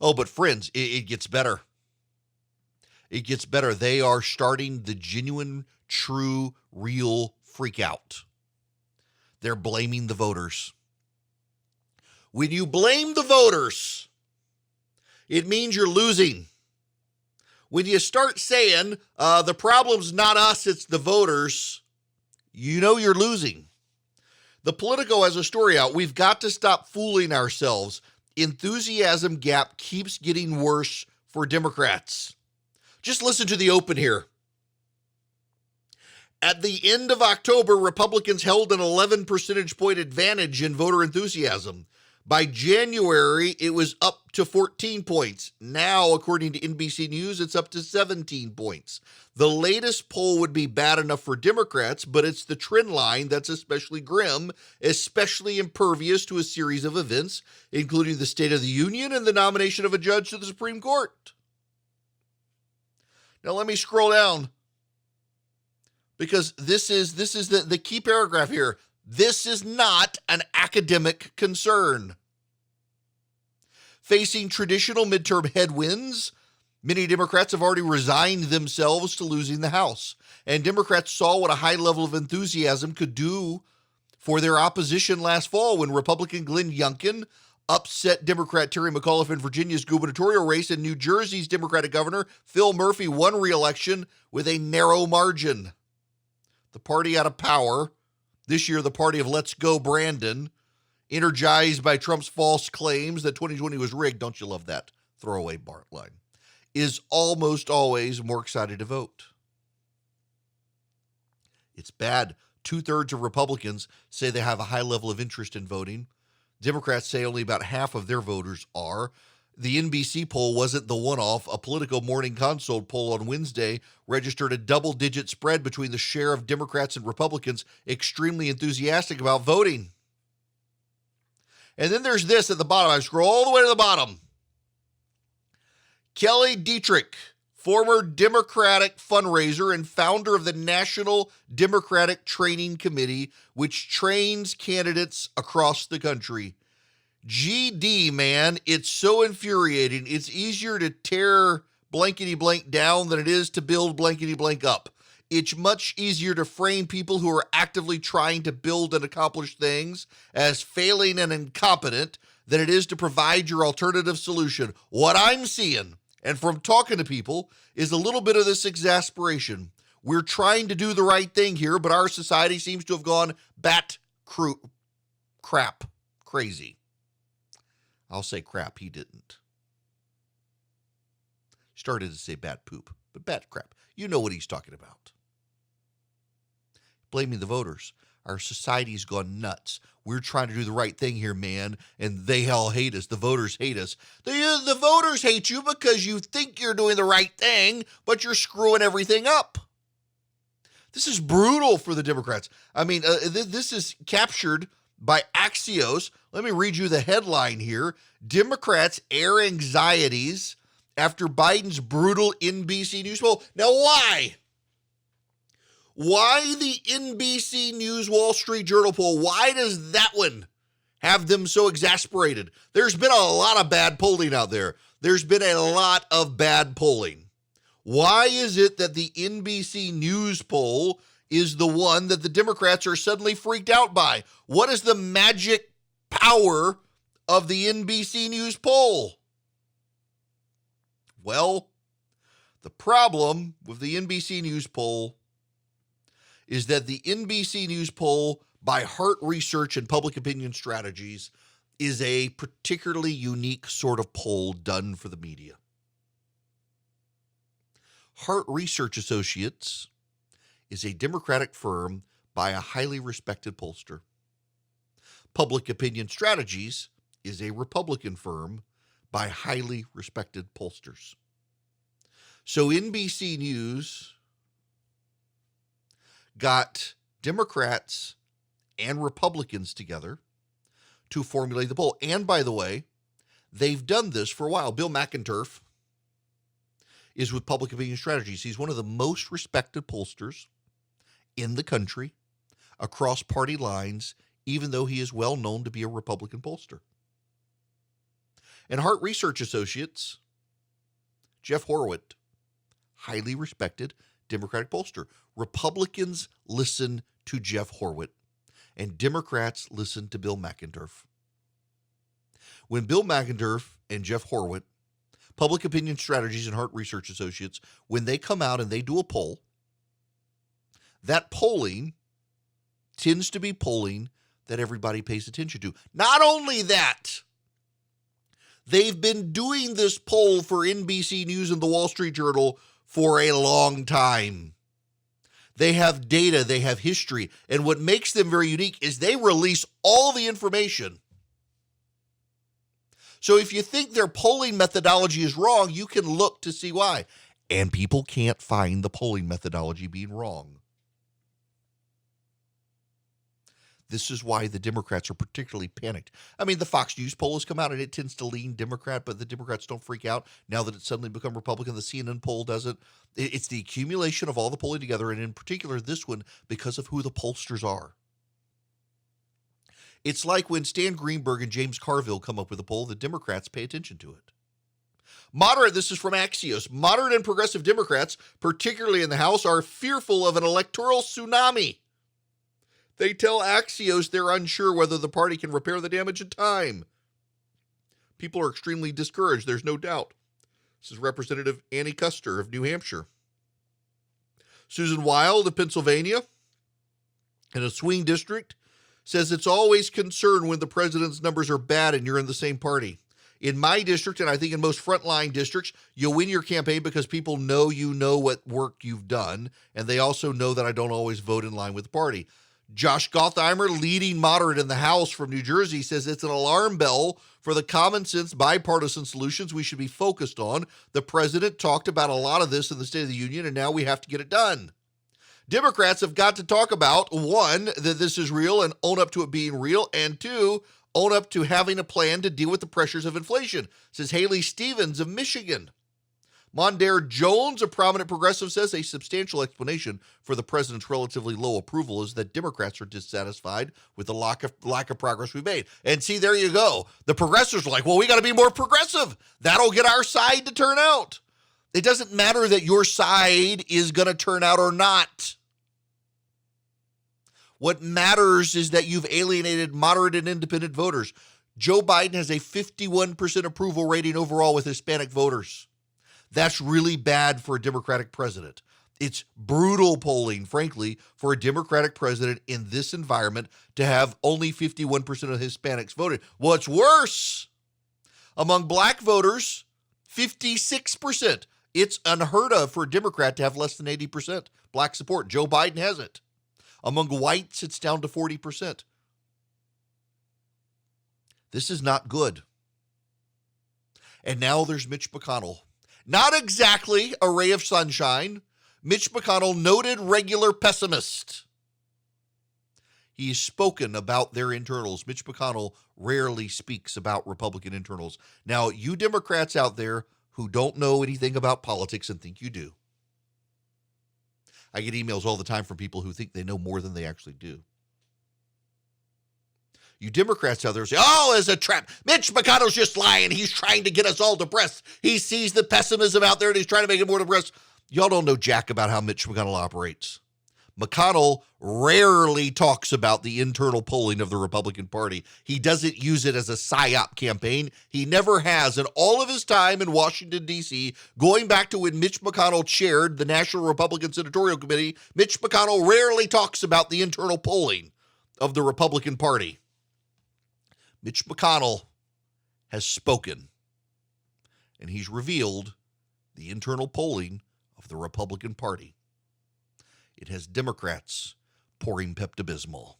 Oh, but friends, it gets better. It gets better. They are starting the genuine, true, real freak out. They're blaming the voters. When you blame the voters, it means you're losing. When you start saying the problem's not us, it's the voters, you know you're losing. The Politico has a story out. We've got to stop fooling ourselves. Enthusiasm gap keeps getting worse for Democrats. Just listen to the open here. At the end of October, Republicans held an 11 percentage point advantage in voter enthusiasm. By January, it was up to 14 points. Now, according to NBC News, it's up to 17 points. The latest poll would be bad enough for Democrats, but it's the trend line that's especially grim, especially impervious to a series of events, including the State of the Union and the nomination of a judge to the Supreme Court. Now, let me scroll down, because this is the key paragraph here. This is not an academic concern. Facing traditional midterm headwinds, many Democrats have already resigned themselves to losing the House. And Democrats saw what a high level of enthusiasm could do for their opposition last fall when Republican Glenn Youngkin upset Democrat Terry McAuliffe in Virginia's gubernatorial race, and New Jersey's Democratic Governor Phil Murphy won re-election with a narrow margin. The party out of power, this year the party of Let's Go Brandon, energized by Trump's false claims that 2020 was rigged, don't you love that throwaway Bart line, is almost always more excited to vote. It's bad. 2/3 of Republicans say they have a high level of interest in voting. Democrats say only about half of their voters are. The NBC poll wasn't the one-off. A Politico Morning Consult poll on Wednesday registered a double-digit spread between the share of Democrats and Republicans extremely enthusiastic about voting. And then there's this at the bottom. I scroll all the way to the bottom. Kelly Dietrich, former Democratic fundraiser and founder of the National Democratic Training Committee, which trains candidates across the country. GD, man, it's so infuriating. It's easier to tear blankety blank down than it is to build blankety blank up. It's much easier to frame people who are actively trying to build and accomplish things as failing and incompetent than it is to provide your alternative solution. What I'm seeing, and from talking to people, is a little bit of this exasperation. We're trying to do the right thing here, but our society seems to have gone crap crazy. I'll say crap, he didn't. Started to say bad poop, but bad crap. You know what he's talking about. Blaming the voters. Our society's gone nuts. We're trying to do the right thing here, man, and they all hate us. The voters hate us. The voters hate you because you think you're doing the right thing, but you're screwing everything up. This is brutal for the Democrats. I mean, this is captured by Axios. Let me read you the headline here. Democrats air anxieties after Biden's brutal NBC News poll. Now, why? Why the NBC News Wall Street Journal poll? Why does that one have them so exasperated? There's been a lot of bad polling out there. There's been a lot of bad polling. Why is it that the NBC News poll is the one that the Democrats are suddenly freaked out by? What is the magic power of the NBC News poll? Well, the problem with the NBC News poll is that the NBC News poll by Hart Research and Public Opinion Strategies is a particularly unique sort of poll done for the media. Hart Research Associates is a Democratic firm by a highly respected pollster. Public Opinion Strategies is a Republican firm by highly respected pollsters. So NBC News got Democrats and Republicans together to formulate the poll. And by the way, they've done this for a while. Bill McInturff is with Public Opinion Strategies. He's one of the most respected pollsters in the country across party lines, even though he is well known to be a Republican pollster. And Hart Research Associates, Jeff Horowitz, highly respected Democratic pollster. Republicans listen to Jeff Horowitz, and Democrats listen to Bill McInturf. When Bill McInturf and Jeff Horowitz, Public Opinion Strategies and Hart Research Associates, when they come out and they do a poll, that polling tends to be polling that everybody pays attention to. Not only that, they've been doing this poll for NBC News and the Wall Street Journal for a long time. They have data, they have history, and what makes them very unique is they release all the information. So if you think their polling methodology is wrong, you can look to see why. And people can't find the polling methodology being wrong. This is why the Democrats are particularly panicked. I mean, the Fox News poll has come out and it tends to lean Democrat, but the Democrats don't freak out now that it's suddenly become Republican. The CNN poll doesn't. It's the accumulation of all the polling together, and in particular this one because of who the pollsters are. It's like when Stan Greenberg and James Carville come up with a poll, the Democrats pay attention to it. This is from Axios, moderate and progressive Democrats, particularly in the House, are fearful of an electoral tsunami. They tell Axios they're unsure whether the party can repair the damage in time. People are extremely discouraged, there's no doubt. This is Representative Annie Custer of New Hampshire. Susan Wild of Pennsylvania, in a swing district, says it's always concern when the president's numbers are bad and you're in the same party. In my district, and I think in most frontline districts, you'll win your campaign because people know you know what work you've done, and they also know that I don't always vote in line with the party. Josh Gottheimer, leading moderate in the House from New Jersey, says it's an alarm bell for the common sense bipartisan solutions we should be focused on. The president talked about a lot of this in the State of the Union, and now we have to get it done. Democrats have got to talk about, one, that this is real and own up to it being real, and two, own up to having a plan to deal with the pressures of inflation, says Haley Stevens of Michigan. Mondaire Jones, a prominent progressive, says a substantial explanation for the president's relatively low approval is that Democrats are dissatisfied with the lack of progress we've made. And see, there you go. The progressives are like, well, we got to be more progressive. That'll get our side to turn out. It doesn't matter that your side is going to turn out or not. What matters is that you've alienated moderate and independent voters. Joe Biden has a 51% approval rating overall with Hispanic voters. That's really bad for a Democratic president. It's brutal polling, frankly, for a Democratic president in this environment to have only 51% of Hispanics voted. What's worse, among black voters, 56%. It's unheard of for a Democrat to have less than 80% black support. Joe Biden has it. Among whites, it's down to 40%. This is not good. And now there's Mitch McConnell. Not exactly a ray of sunshine. Mitch McConnell, noted regular pessimist. He's spoken about their internals. Mitch McConnell rarely speaks about Republican internals. Now, you Democrats out there who don't know anything about politics and think you do. I get emails all the time from people who think they know more than they actually do. You Democrats out there say, oh, it's a trap. Mitch McConnell's just lying. He's trying to get us all depressed. He sees the pessimism out there and he's trying to make it more depressed. Y'all don't know jack about how Mitch McConnell operates. McConnell rarely talks about the internal polling of the Republican Party. He doesn't use it as a psyop campaign. He never has. In all of his time in Washington, D.C., going back to when Mitch McConnell chaired the National Republican Senatorial Committee, Mitch McConnell rarely talks about the internal polling of the Republican Party. Mitch McConnell has spoken, and he's revealed the internal polling of the Republican Party. It has Democrats pouring Pepto-Bismol.